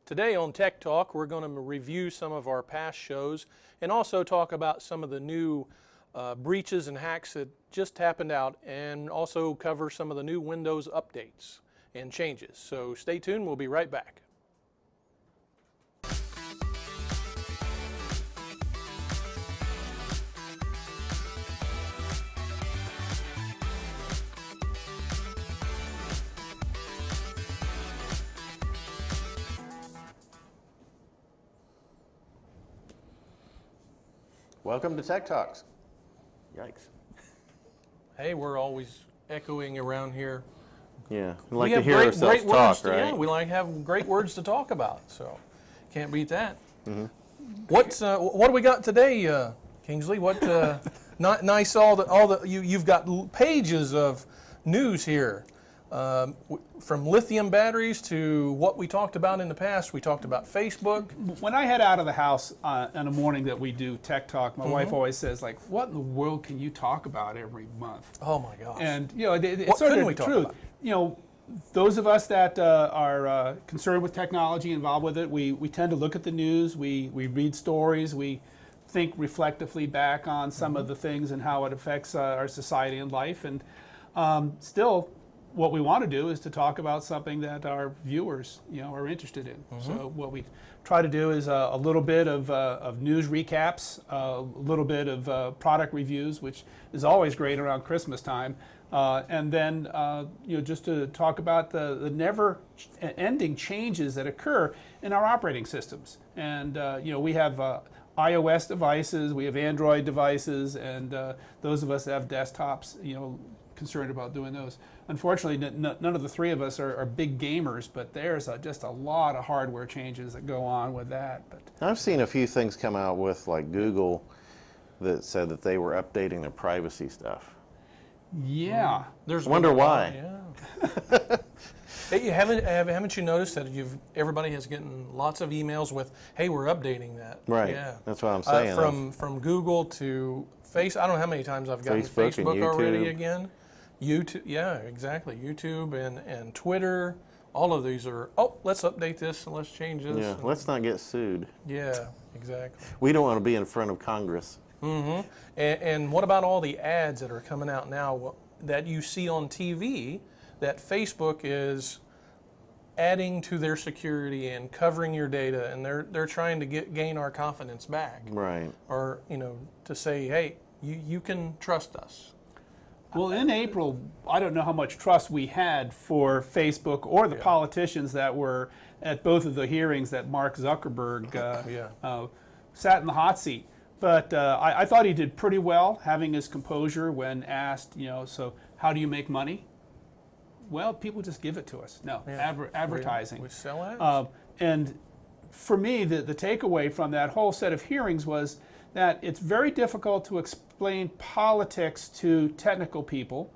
Today on Tech Talk, we're going to review some of our past shows and also talk about some of the new breaches and hacks that just happened out, and also cover some of the new Windows updates and changes. So stay tuned, we'll be right back. Welcome to Tech Talks. Yikes. Hey, we're always echoing around here. Yeah, we like to hear ourselves talk, right? Yeah, we like to have great words to talk about, so can't beat that. Mm-hmm. What do we got today, Kingsley? What nice you've got pages of news here. From lithium batteries to what we talked about in the past. We talked about Facebook. When I head out of the house on a morning that we do Tech Talk, my wife always says, like, what in the world can you talk about every month? Oh my gosh. And, you know, it's what sort couldn't of we the talk truth. about? You know, those of us that are concerned with technology, involved with it, we tend to look at the news, we read stories, we think reflectively back on some of the things and how it affects our society and life. And still, what we want to do is to talk about something that our viewers, you know, are interested in. So what we try to do is a little bit of news recaps, a little bit of product reviews, which is always great around Christmas time, and then you know, just to talk about the never-ending changes that occur in our operating systems. And you know, we have iOS devices, we have Android devices, and those of us that have desktops, you know, concerned about doing those. Unfortunately, none of the three of us are big gamers, but there's just a lot of hardware changes that go on with that. But I've seen a few things come out with, like, Google that said that they were updating their privacy stuff. yeah, There's Wonder why. Yeah. Hey, haven't you noticed that everybody has getting lots of emails with, hey, we're updating that. Right. Yeah. That's what I'm saying. From Google to I don't know how many times I've gotten Facebook and already YouTube. again. YouTube, yeah, exactly. YouTube and Twitter, all of these are, oh, let's update this and let's change this. Yeah, let's not get sued. Yeah, exactly. We don't want to be in front of Congress. Mm-hmm. And what about all the ads that are coming out now that you see on TV that Facebook is adding to their security and covering your data, and they're trying to gain our confidence back. Right. Or, you know, to say, hey, you can trust us. well, in April, I don't know how much trust we had for Facebook or the politicians that were at both of the hearings that Mark Zuckerberg sat in the hot seat. But I thought he did pretty well, having his composure when asked, you know, so how do you make money? Well, people just give it to us. No, advertising. We sell ads. And for me, the takeaway from that whole set of hearings was that it's very difficult to explain politics to technical people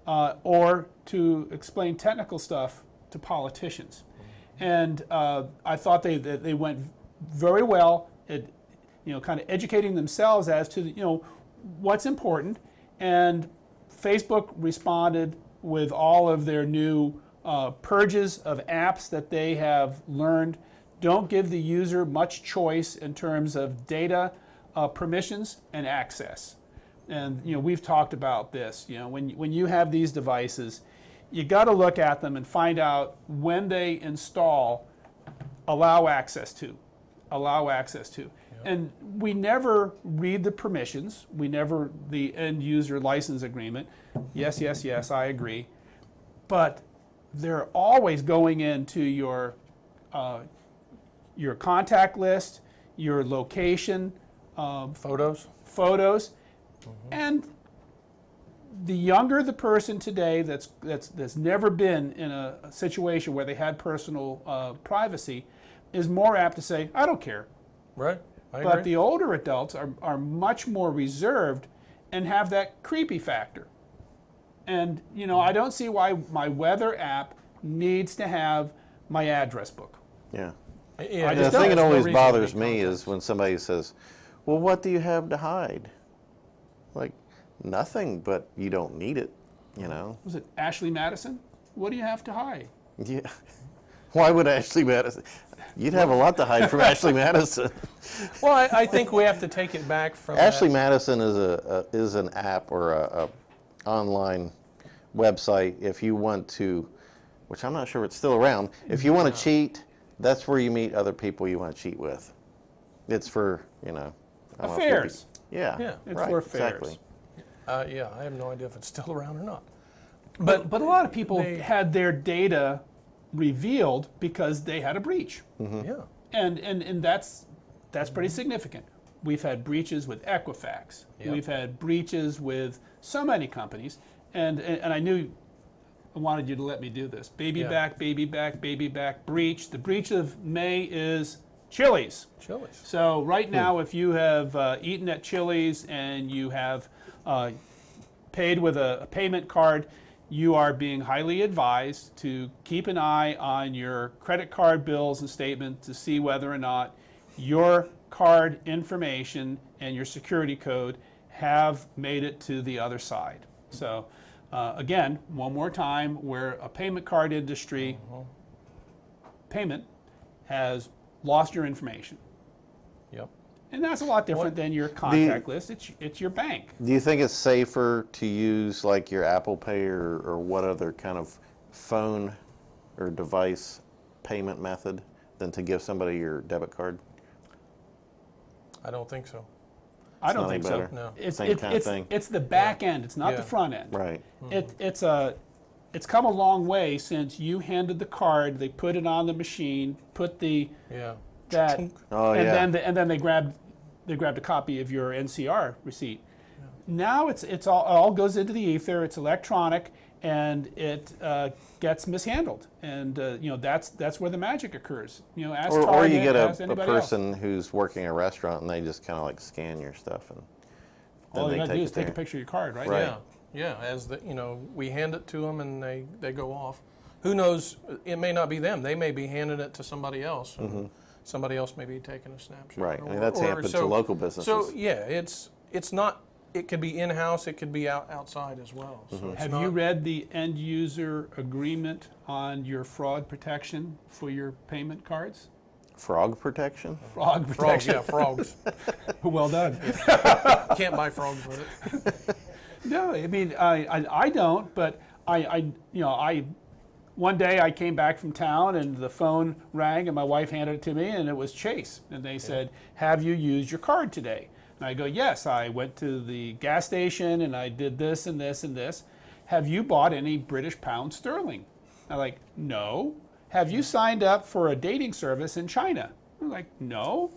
or to explain technical stuff to politicians. And I thought they went very well at, you know, kind of educating themselves as to, you know, what's important. And Facebook responded with all of their new purges of apps that they have learned don't give the user much choice in terms of data permissions and access. And, you know, we've talked about this. You know, when you have these devices, you got to look at them and find out when they install allow access to. And we never read the permissions. We never, the end user license agreement. Yes, yes, yes, I agree. But they're always going into your contact list, your location, Photos. And the younger the person today that's never been in a situation where they had personal privacy is more apt to say, I don't care. Right. I But agree. the older adults are much more reserved and have that creepy factor. And, you know, I don't see why my weather app needs to have my address book. Yeah. Yeah, The just thing there's that no always reason to bothers be me contacted. is when somebody says, well, what do you have to hide? Like, nothing, but you don't need it, you know? Was it Ashley Madison? What do you have to hide? Yeah. Why would Ashley Madison? You'd have a lot to hide from Ashley Madison. Well, I think we have to take it back from Ashley that. Madison is an app or a online website. If you want to, which I'm not sure it's still around. If you want to cheat, that's where you meet other people you want to cheat with. It's for I don't know if Affairs. Yeah, Yeah. It's right, for affairs. exactly. Yeah, I have no idea if it's still around or not. But a lot of people they- had their data revealed because they had a breach. Yeah. And that's pretty significant. We've had breaches with Equifax. Yep. We've had breaches with so many companies. And I knew I wanted you to let me do this. Baby Yeah. back, baby back, baby back, breach. The breach of May is Chili's. Chili's. So right now, if you have eaten at Chili's and you have paid with a payment card, you are being highly advised to keep an eye on your credit card bills and statements to see whether or not your card information and your security code have made it to the other side. So again, one more time, where a payment card industry payment has lost your information. Yep. And that's a lot different than your contact list. It's your bank. Do you think it's safer to use like your Apple Pay or what other kind of phone or device payment method than to give somebody your debit card? I don't think so. I don't not think any so. better. No. Same kind of thing. It's the back end. It's not Yeah. the front end. Right. It's come a long way since you handed the card. They put it on the machine, put the Yeah. that, Oh, and yeah. then they grabbed a copy of your NCR receipt. Now it's all goes into the ether. It's electronic, and it gets mishandled, and that's where the magic occurs. Ask Or you Target, get ask a anybody else. person who's working a restaurant and they just kind of like scan your stuff and then All they you gotta do is it take a there. picture of your card, right? Right. Yeah. Yeah. As we hand it to them and they go off. Who knows? It may not be them. They may be handing it to somebody else. And somebody else may be taking a snapshot. Right. I mean, that's happened to local businesses. So yeah, it's not. It could be in-house. It could be outside as well. So it's Have not- you read the end user agreement on your fraud protection for your payment cards? Frog protection? Frog Frogs, protection. yeah, frogs. Well done. Can't buy frogs with it. No, I mean I don't, but I one day I came back from town and the phone rang and my wife handed it to me and it was Chase and they said, "Have you used your card today?" And I go, "Yes, I went to the gas station and I did this and this and this. Have you bought any British pound sterling?" I'm like, "No." "Have you signed up for a dating service in China?" I'm like, "No."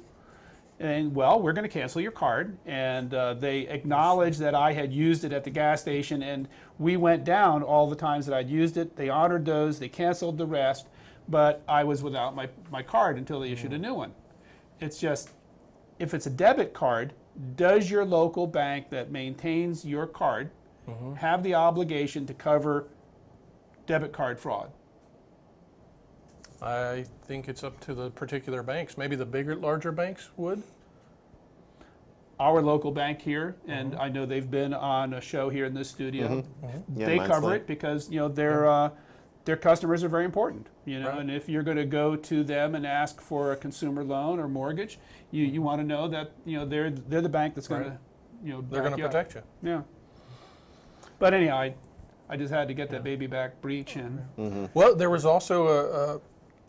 And well, we're going to cancel your card. And they acknowledged that I had used it at the gas station, and we went down all the times that I'd used it. They honored those, they canceled the rest, but I was without my card until they issued a new one. It's just, if it's a debit card, does your local bank that maintains your card have the obligation to cover debit card fraud? I think it's up to the particular banks. Maybe the larger banks would. Our local bank here, and I know they've been on a show here in this studio. Yeah, They mine's cover like- it because their customers are very important. Right. And if you're going to go to them and ask for a consumer loan or mortgage, you want to know that they're the bank that's going to They're going to protect you. Yeah. But anyhow, I just had to get that baby back breach in. Well, there was also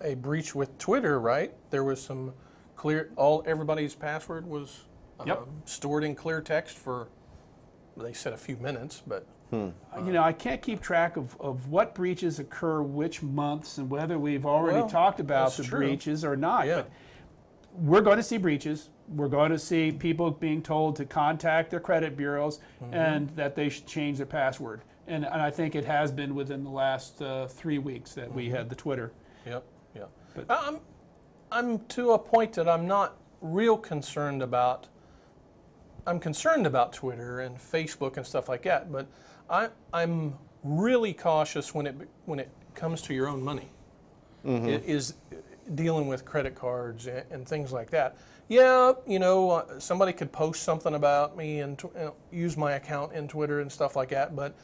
a breach with Twitter, right? There was some everybody's password was Yep. stored in clear text for, they said a few minutes, but I can't keep track of what breaches occur which months and whether we've already Well, talked about that's the true. breaches or not. Yeah. But we're going to see breaches. We're going to see people being told to contact their credit bureaus and that they should change their password. And I think it has been within the last 3 weeks that we had the Twitter. Yep, yeah. But- I'm to a point that I'm not real concerned about. I'm concerned about Twitter and Facebook and stuff like that, but I'm really cautious when it comes to your own money. It is dealing with credit cards and things like that. Yeah, somebody could post something about me and use my account in Twitter and stuff like that, but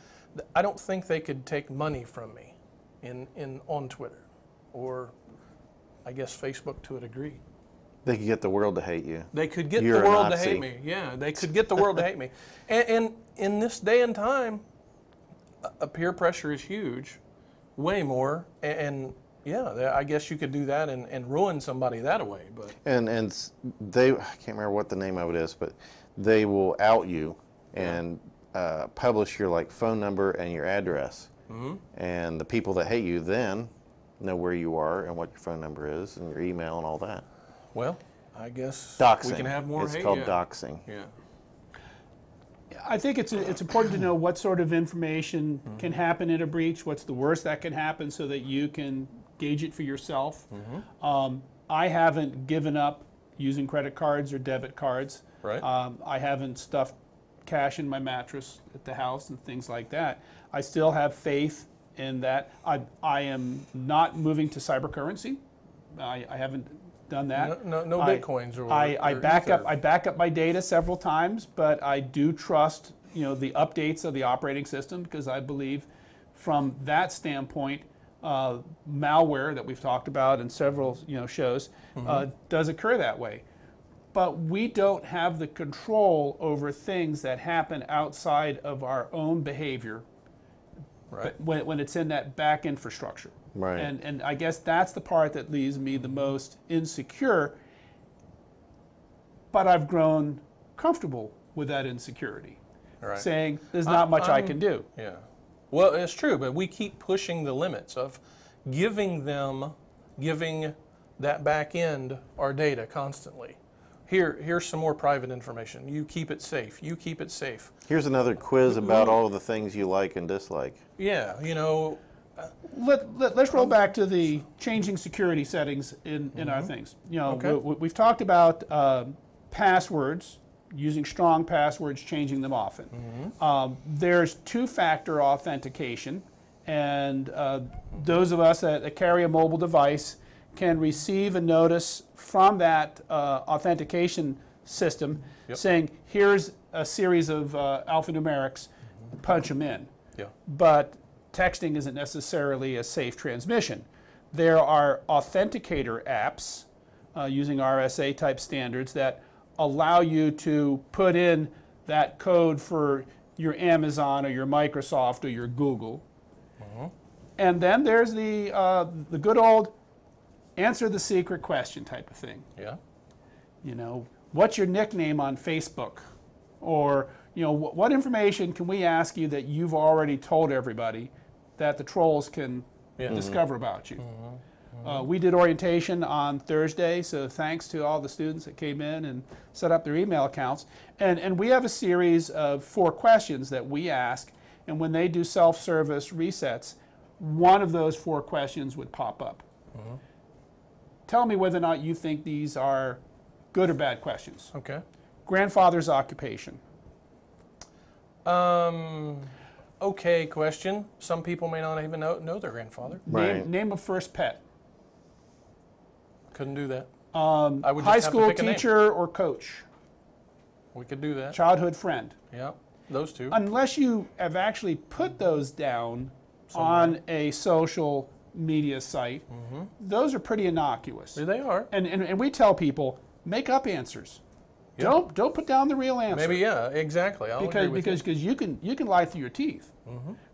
I don't think they could take money from me on Twitter or I guess, Facebook to a degree. They could get the world to hate you. They could get You're the a world to Nazi. hate me. Yeah, they could get the world to hate me. And in this day and time, peer pressure is huge, way more. And yeah, I guess you could do that and ruin somebody that way. But And they, I can't remember what the name of it is, but they will out you and publish your like phone number and your address. Mm-hmm. And the people that hate you then know where you are and what your phone number is and your email and all that. well, I guess Doxing. we can have more It's hate. called yeah. doxing. Yeah. I think it's important to know what sort of information can happen in a breach, what's the worst that can happen so that you can gauge it for yourself. I haven't given up using credit cards or debit cards. Right. I haven't stuffed cash in my mattress at the house and things like that. I still have faith in that. I am not moving to cybercurrency. I haven't done that. No Bitcoins or I or back Ether. up. I back up my data several times, but I do trust the updates of the operating system because I believe, from that standpoint, malware that we've talked about in several shows does occur that way. But we don't have the control over things that happen outside of our own behavior. Right. When it's in that back infrastructure. Right. And I guess that's the part that leaves me the most insecure, but I've grown comfortable with that insecurity, Right. saying there's not much I can do. Yeah. Well, it's true, but we keep pushing the limits of giving that back end our data constantly. Here's some more private information. You keep it safe. You keep it safe. Here's another quiz about all of the things you like and dislike. Yeah, Let's roll back to the changing security settings in our things. Okay. We've talked about passwords, using strong passwords, changing them often. There's two-factor authentication, and those of us that carry a mobile device can receive a notice from that authentication system saying, here's a series of alphanumerics, punch them in. Yeah. But texting isn't necessarily a safe transmission. There are authenticator apps using RSA type standards that allow you to put in that code for your Amazon or your Microsoft or your Google. And then there's the good old answer the secret question type of thing. Yeah. What's your nickname on Facebook? Or, what information can we ask you that you've already told everybody that the trolls can discover about you? We did orientation on Thursday, so thanks to all the students that came in and set up their email accounts. And we have a series of 4 questions that we ask, and when they do self-service resets, one of those 4 questions would pop up. Tell me whether or not you think these are good or bad questions. Okay. Grandfather's occupation. Okay question. Some people may not even know their grandfather. Right. Name of first pet. Couldn't do that. I would just High have to school pick a name. teacher or coach. We could do that. Childhood friend. Yeah, those two. Unless you have actually put those down on a social media site, those are pretty innocuous. There they are. And we tell people, make up answers. Yeah. Don't put down the real answer. Maybe, yeah, exactly. I'll agree with because you can lie through your teeth.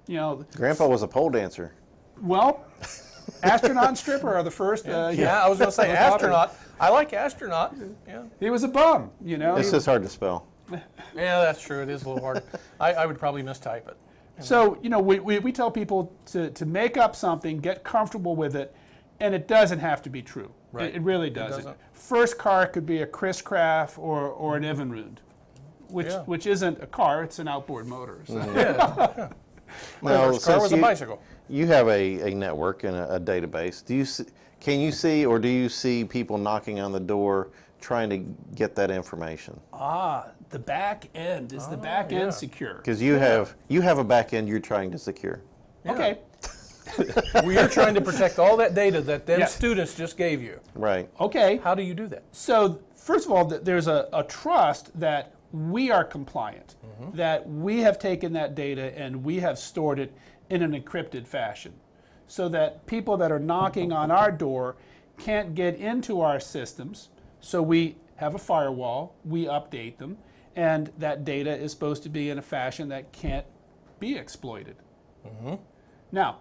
Grandpa was a pole dancer. Well, astronaut and stripper are the first. Yeah, I was going to say astronaut. I like astronaut. Yeah. He was a bum, It's just hard to spell. Yeah, that's true. It is a little hard. I would probably mistype it. So, we tell people to make up something, get comfortable with it, and it doesn't have to be true. Right. It really doesn't. doesn't. First car could be a Chris Craft or an Evinrude, which isn't a car, it's an outboard motor. So. Yeah. My Now, first car since was a bicycle. You have a network and a database. Can you see, or do you see people knocking on the door trying to get that information? The back end. Is the back yeah. end secure? Because you have a back end you're trying to secure. Okay. We're trying to protect all that data that them Yes. students just gave you. Right. Okay. How do you do that? So, first of all, there's a trust that we are compliant, that we have taken that data and we have stored it in an encrypted fashion, so that people that are knocking on our door can't get into our systems, so we have a firewall, we update them, and that data is supposed to be in a fashion that can't be exploited. Now,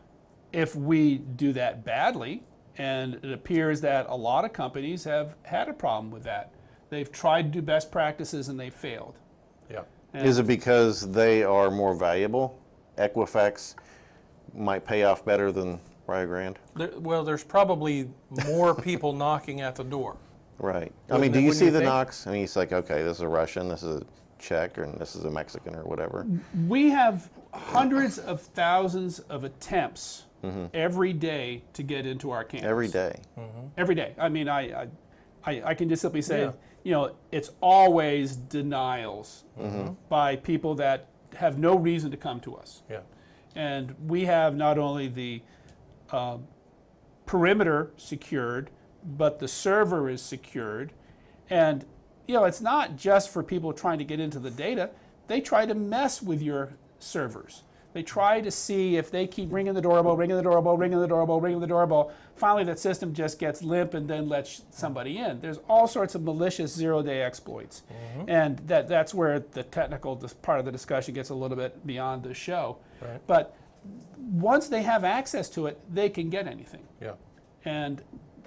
if we do that badly, and it appears that a lot of companies have had a problem with that, they've tried to do best practices and they've failed. Yeah. And Is it because they are more valuable? Equifax might pay off better than Rio Grande? Well, there's probably more people knocking at the door. Right. I Wouldn't mean, it- do you wouldn't see you the think? knocks? I mean, it's like, okay, this is a Russian, this is a Czech, and this is a Mexican or whatever. We have hundreds of thousands of attempts every day to get into our campus. Every day. Every day. I mean, I can just simply say, Yeah. you know, it's always denials by people that have no reason to come to us. Yeah. And we have not only the perimeter secured, but the server is secured. And, you know, it's not just for people trying to get into the data. They try to mess with your servers. They try to see if they keep ringing the doorbell, ringing the doorbell, ringing the doorbell, ringing the doorbell. Finally, that system just gets limp and then lets somebody in. There's all sorts of malicious zero-day exploits. And that's where the technical part of the discussion gets a little bit beyond the show. Right. But once they have access to it, they can get anything. Yeah. And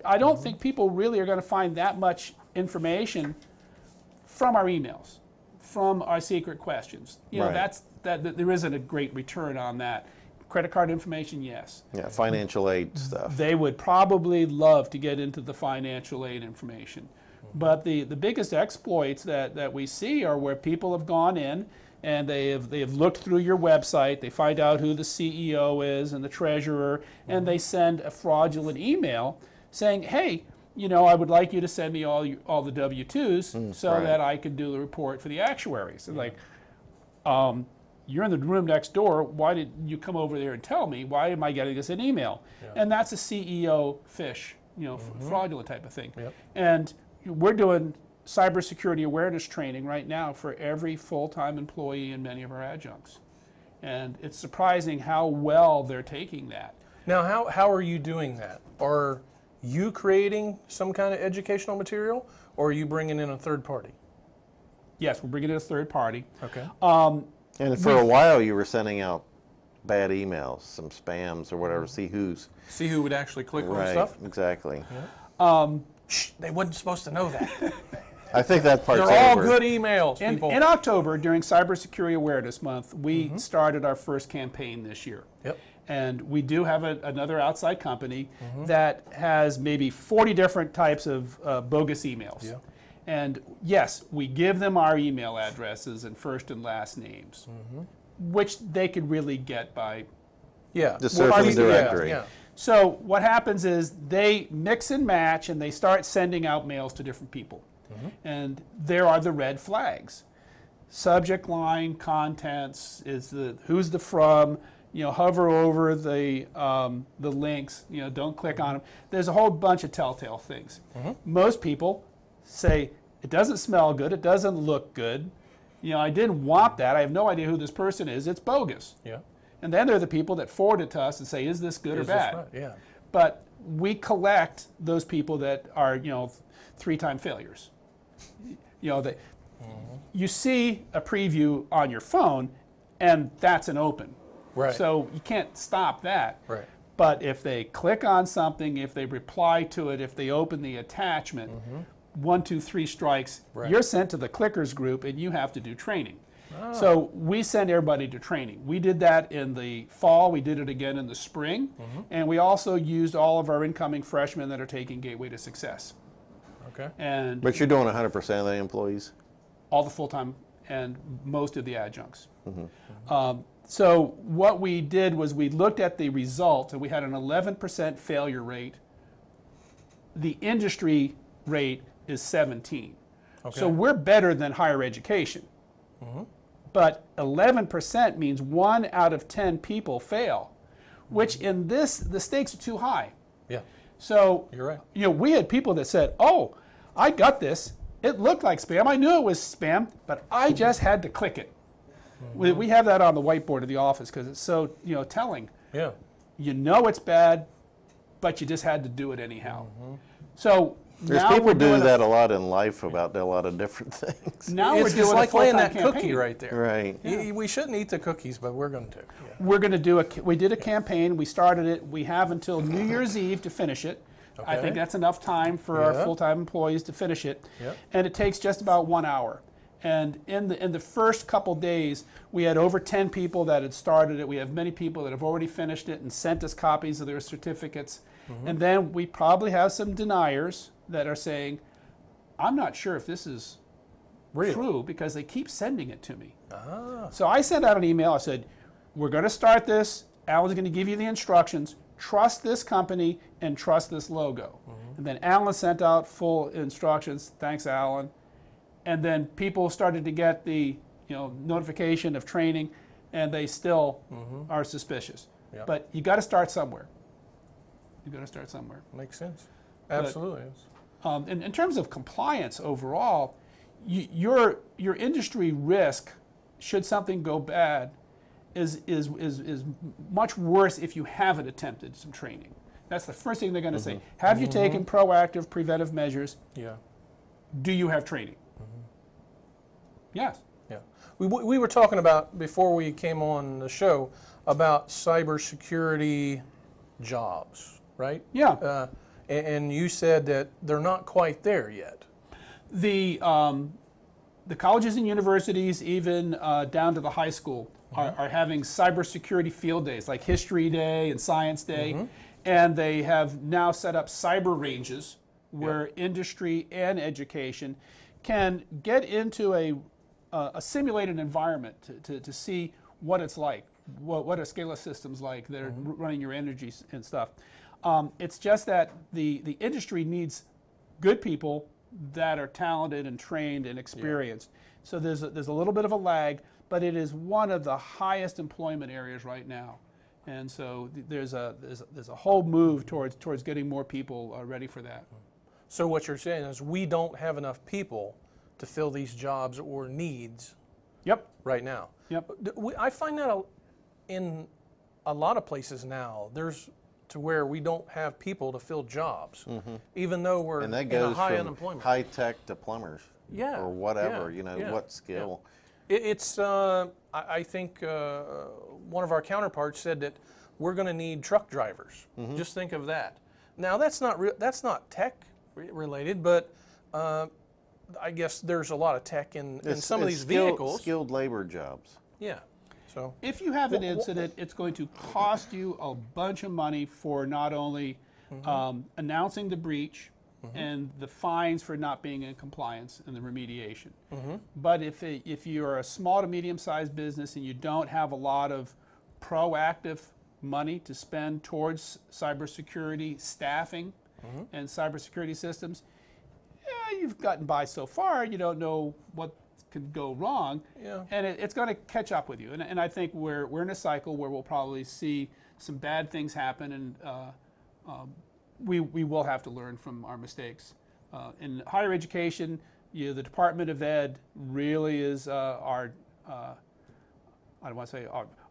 I don't think people really are going to find that much information from our emails, from our secret questions. You know, Right. that there isn't a great return on that. Credit card information, yes. Yeah, financial aid stuff. They would probably love to get into the financial aid information. But the biggest exploits that we see are where people have gone in and they have looked through your website, they find out who the CEO is and the treasurer, and they send a fraudulent email saying, hey, you know, I would like you to send me all the W-2s so right. that I can do the report for the actuaries. And like, you're in the room next door. Why did you come over there and tell me? Why am I getting this in email? And that's a CEO fish, you know, fraudulent type of thing. Yep. And we're doing cybersecurity awareness training right now for every full-time employee and many of our adjuncts. And it's surprising how well they're taking that. Now, how are you doing that? Are you creating some kind of educational material, or are you bringing in a third party? Yes, we're bringing in a third party. Okay. And for a while, you were sending out bad emails, some spams or whatever, see who's. See who would actually click on Right, stuff? exactly. Shh, they wasn't supposed to know that. I think that part's They're all over. good emails, In people. October, during Cybersecurity Awareness Month, we started our first campaign this year. Yep. And we do have another outside company that has maybe 40 different types of bogus emails. Yeah. And yes, we give them our email addresses and first and last names, which they could really get by. Yeah. The Well, surfing yeah, directory. Yeah. So what happens is they mix and match and they start sending out mails to different people. And there are the red flags. Subject line, contents, who's the from, you know, hover over the links, you know, don't click on them. There's a whole bunch of telltale things. Most people say, it doesn't smell good, it doesn't look good, you know, I didn't want that, I have no idea who this person is, it's bogus. Yeah. And then there are the people that forward it to us and say, is this good Is or this bad? right? Yeah. But we collect those people that are, you know, 3-time failures. You know, you see a preview on your phone, and that's an open. Right. So you can't stop that. Right. But if they click on something, if they reply to it, if they open the attachment, 1, 2, 3 strikes, Right. you're sent to the clickers group, and you have to do training. So we send everybody to training. We did that in the fall. We did it again in the spring. And we also used all of our incoming freshmen that are taking Gateway to Success. Okay. And But you're doing 100% of the employees? all the full-time and most of the adjuncts. So what we did was we looked at the results, and we had an 11% failure rate. The industry rate is 17. Okay. So we're better than higher education. But 11% means 1 out of 10 people fail, which in this, the stakes are too high. Yeah. So, You're right. you know, we had people that said, oh, I got this. It looked like spam. I knew it was spam, but I just had to click it. We have that on the whiteboard of the office because it's so, you know, telling. Yeah. You know it's bad, but you just had to do it anyhow. So There's now people we're do doing that a lot in life about a lot of different things. Now It's we're doing like a laying full-time that cookie campaign. right there. Right. We shouldn't eat the cookies, but we're going to. Yeah. We're going to do we did a campaign. We started it. We have until New Year's Eve to finish it. I Okay. think that's enough time for our Yeah. full-time employees to finish it. Yep. And it takes just about 1 hour. And in the first couple days, we had over 10 people that had started it. We have many people that have already finished it and sent us copies of their certificates. And then we probably have some deniers that are saying, I'm not sure if this is Real. true because they keep sending it to me. Ah. So I sent out an email. I said, we're going to start this. Alan's going to give you the instructions. Trust this company and trust this logo. And then Alan sent out full instructions. Thanks, Alan. And then people started to get the notification of training, and they still are suspicious. Yeah. But you got to start somewhere. You got to start somewhere. Makes sense. Absolutely. In terms of compliance overall, your industry risk, should something go bad, is much worse if you haven't attempted some training. That's the first thing they're going to say. Have you taken proactive preventive measures? Yeah. Do you have training? Yes. Yeah. We were talking about, before we came on the show, about cybersecurity jobs, right? Yeah. And you said that they're not quite there yet. The colleges and universities, even down to the high school, are having cybersecurity field days, like History Day and Science Day. And they have now set up cyber ranges where industry and education can get into a simulated environment to see what it's like, what are SCALA systems like that are running your energy and stuff. It's just that the industry needs good people that are talented and trained and experienced. So there's a little bit of a lag, but it is one of the highest employment areas right now. And so there's a whole move towards getting more people ready for that. So what you're saying is we don't have enough people to fill these jobs or needs Yep. right now. Yep. I find that in a lot of places now, there's to where we don't have people to fill jobs, even though we're And that in a goes high from unemployment. high tech to plumbers. Yeah, Or whatever, yeah, what skill. It's I think one of our counterparts said that we're going to need truck drivers. Just think of that. Now that's not tech related, but I guess there's a lot of tech in some of these vehicles. Skilled labor jobs. Yeah. So If you have an incident, it's going to cost you a bunch of money for not only announcing the breach and the fines for not being in compliance and the remediation. But if you're a small to medium-sized business and you don't have a lot of proactive money to spend towards cybersecurity staffing and cybersecurity systems, you've gotten by so far. You don't know what could go wrong, and it's going to catch up with you. And I think we're in a cycle where we'll probably see some bad things happen, and we will have to learn from our mistakes. In higher education, the Department of Ed really is our I don't want to say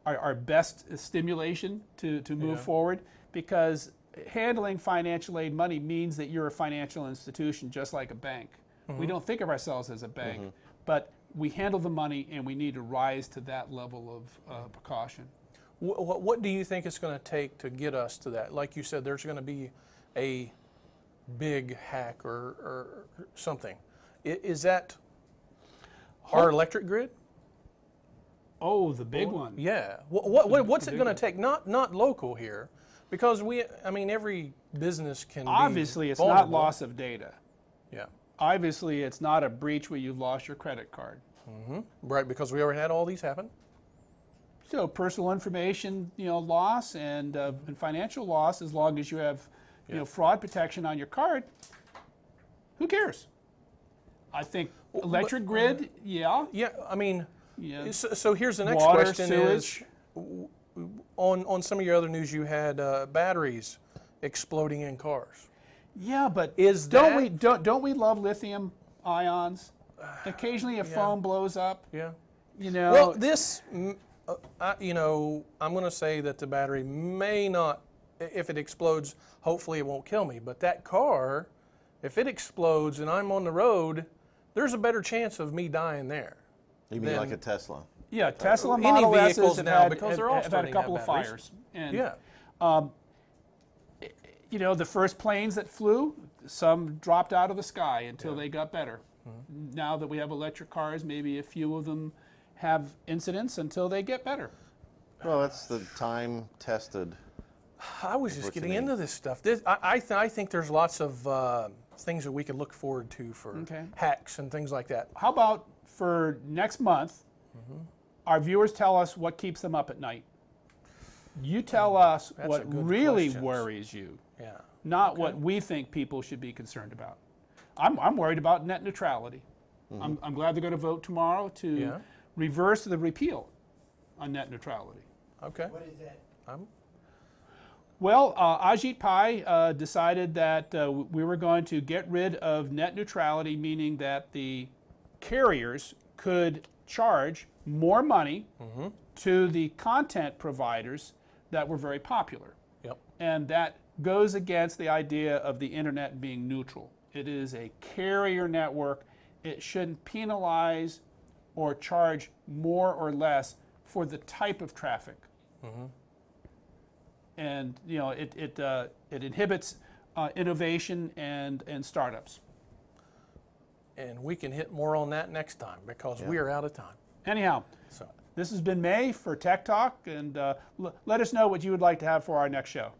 our best stimulation to move forward, because handling financial aid money means that you're a financial institution just like a bank. We don't think of ourselves as a bank, but we handle the money and we need to rise to that level of precaution. what do you think it's going to take to get us to that? Like you said, there's going to be a big hack or something. Is that our electric grid? Oh, the big one. Yeah. What's it going to take? Not local here, because every business can Obviously, be it's not vulnerable. loss of data. Yeah. Obviously, it's not a breach where you've lost your credit card. Right, because we already had all these happen. So personal information, loss and financial loss, as long as you have, fraud protection on your card, who cares? I think electric grid, yeah. Yeah, Yeah. So here's the next Water, question: sewage. on some of your other news, you had batteries exploding in cars. Yeah, but don't we love lithium ions? Occasionally, a phone blows up. Yeah. Well, this, I'm going to say that the battery may not, if it explodes, hopefully it won't kill me. But that car if it explodes and I'm on the road, there's a better chance of me dying there. You mean Then- like a Tesla? Yeah, Tesla Any Model S's vehicles have now, had, because they're all have had a starting to couple of have batteries. fires. And, Yeah. you know, the first planes that flew, some dropped out of the sky until they got better. Now that we have electric cars, maybe a few of them have incidents until they get better. Well, that's the time-tested. I was just what you getting mean. into this stuff. I think there's lots of things that we could look forward to for Okay. hacks and things like that. How about for next month, our viewers tell us what keeps them up at night. You tell us That's a what good really question. worries you, Yeah. not what we think people should be concerned about. I'm worried about net neutrality. I'm glad they're going to vote tomorrow to Yeah. reverse the repeal on net neutrality. Okay. What is that? Well, Ajit Pai decided that we were going to get rid of net neutrality, meaning that the carriers could charge more money to the content providers that were very popular. Yep. And that goes against the idea of the internet being neutral. It is a carrier network. It shouldn't penalize or charge more or less for the type of traffic. And you know, it inhibits innovation and startups. And we can hit more on that next time because we are out of time. Anyhow, So. this has been May for Tech Talk, and let us know what you would like to have for our next show.